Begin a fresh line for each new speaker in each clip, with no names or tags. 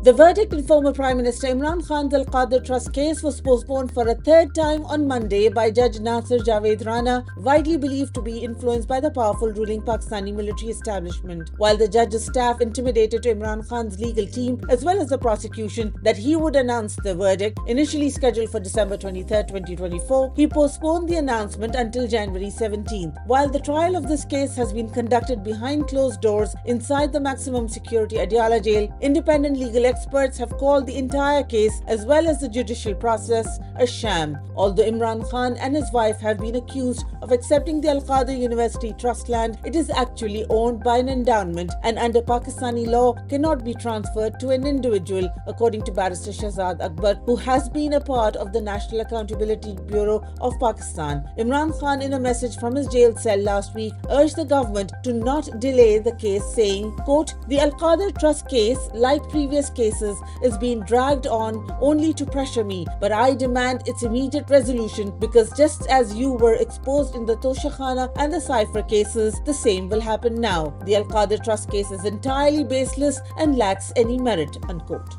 The verdict in former Prime Minister Imran Khan's Al-Qadir Trust case was postponed for a third time on Monday by Judge Nasir Javed Rana, widely believed to be influenced by the powerful ruling Pakistani military establishment. While the judge's staff intimated to Imran Khan's legal team as well as the prosecution that he would announce the verdict, initially scheduled for December 23, 2024, he postponed the announcement until January 17th. While the trial of this case has been conducted behind closed doors inside the maximum security Adiala jail, independent legal experts have called the entire case as well as the judicial process a sham. Although Imran Khan and his wife have been accused of accepting the Al-Qadir University trust land, it is actually owned by an endowment and under Pakistani law cannot be transferred to an individual, according to Barrister Shahzad Akbar, who has been a part of the National Accountability Bureau of Pakistan. Imran Khan, in a message from his jail cell last week, urged the government to not delay the case, saying, quote, "The Al-Qadir Trust case, like previous cases, is being dragged on only to pressure me, but I demand its immediate resolution because just as you were exposed in the Toshakhana and the Ceasefire cases, the same will happen now. The Al-Qadir Trust case is entirely baseless and lacks any merit," unquote.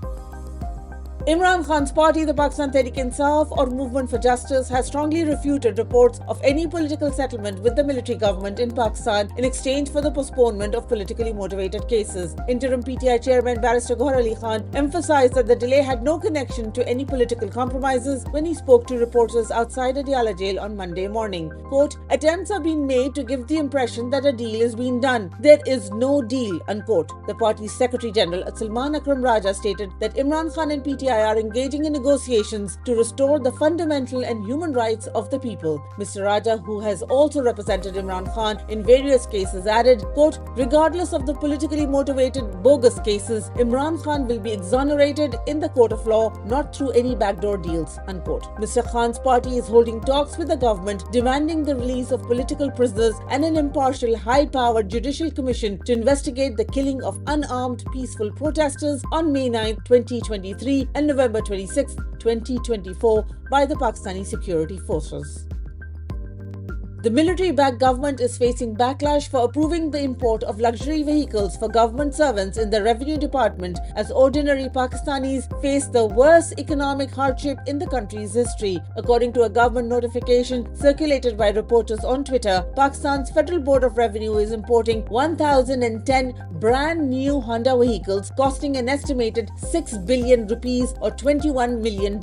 Imran Khan's party, the Pakistan Tehreek-e-Insaf or Movement for Justice, has strongly refuted reports of any political settlement with the military government in Pakistan in exchange for the postponement of politically motivated cases. Interim PTI chairman Barrister Gohar Ali Khan emphasized that the delay had no connection to any political compromises when he spoke to reporters outside Adiala jail on Monday morning. Quote, "Attempts are being made to give the impression that a deal is being done. There is no deal," unquote. The party's Secretary General Salman Akram Raja stated that Imran Khan and PTI are engaging in negotiations to restore the fundamental and human rights of the people. Mr. Raja, who has also represented Imran Khan in various cases, added, quote, "Regardless of the politically motivated bogus cases, Imran Khan will be exonerated in the court of law, not through any backdoor deals," unquote. Mr. Khan's party is holding talks with the government, demanding the release of political prisoners and an impartial, high-powered judicial commission to investigate the killing of unarmed, peaceful protesters on May 9, 2023 and November 26, 2024 by the Pakistani security forces. The military-backed government is facing backlash for approving the import of luxury vehicles for government servants in the Revenue Department as ordinary Pakistanis face the worst economic hardship in the country's history. According to a government notification circulated by reporters on Twitter, Pakistan's Federal Board of Revenue is importing 1,010 brand new Honda vehicles costing an estimated 6 billion rupees or $21 million.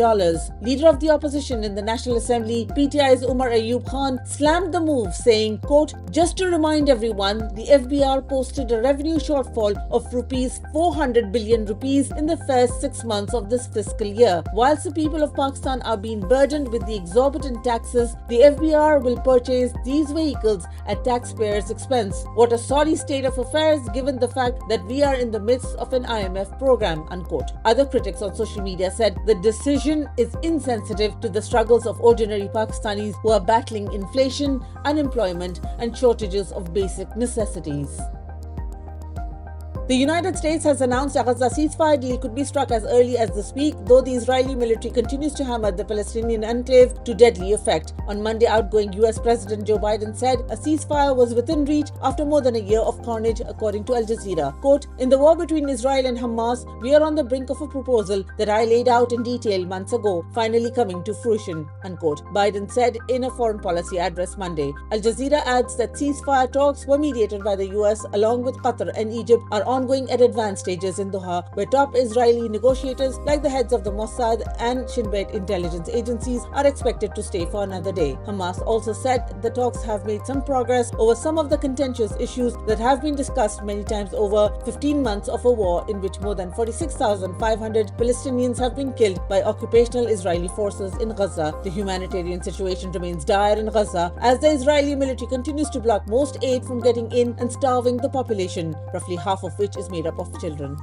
Leader of the opposition in the National Assembly, PTI's Umar Ayub Khan, slammed the move, saying, quote, "Just to remind everyone, the FBR posted a revenue shortfall of rupees 400 billion rupees in the first 6 months of this fiscal year. Whilst the people of Pakistan are being burdened with the exorbitant taxes, the FBR will purchase these vehicles at taxpayers' expense. What a sorry state of affairs given the fact that we are in the midst of an IMF program," unquote. Other critics on social media said the decision is insensitive to the struggles of ordinary Pakistanis who are battling inflation, unemployment, and shortages of basic necessities. The United States has announced a Gaza ceasefire deal could be struck as early as this week, though the Israeli military continues to hammer the Palestinian enclave to deadly effect. On Monday, outgoing US President Joe Biden said a ceasefire was within reach after more than a year of carnage, according to Al Jazeera. Quote, "In the war between Israel and Hamas, we are on the brink of a proposal that I laid out in detail months ago, finally coming to fruition," unquote, Biden said in a foreign policy address Monday. Al Jazeera adds that ceasefire talks were mediated by the US along with Qatar and Egypt are ongoing at advanced stages in Doha, where top Israeli negotiators like the heads of the Mossad and Shin Bet intelligence agencies are expected to stay for another day. Hamas also said the talks have made some progress over some of the contentious issues that have been discussed many times over 15 months of a war in which more than 46,500 Palestinians have been killed by occupational Israeli forces in Gaza. The humanitarian situation remains dire in Gaza as the Israeli military continues to block most aid from getting in and starving the population, roughly half of which is made up of children.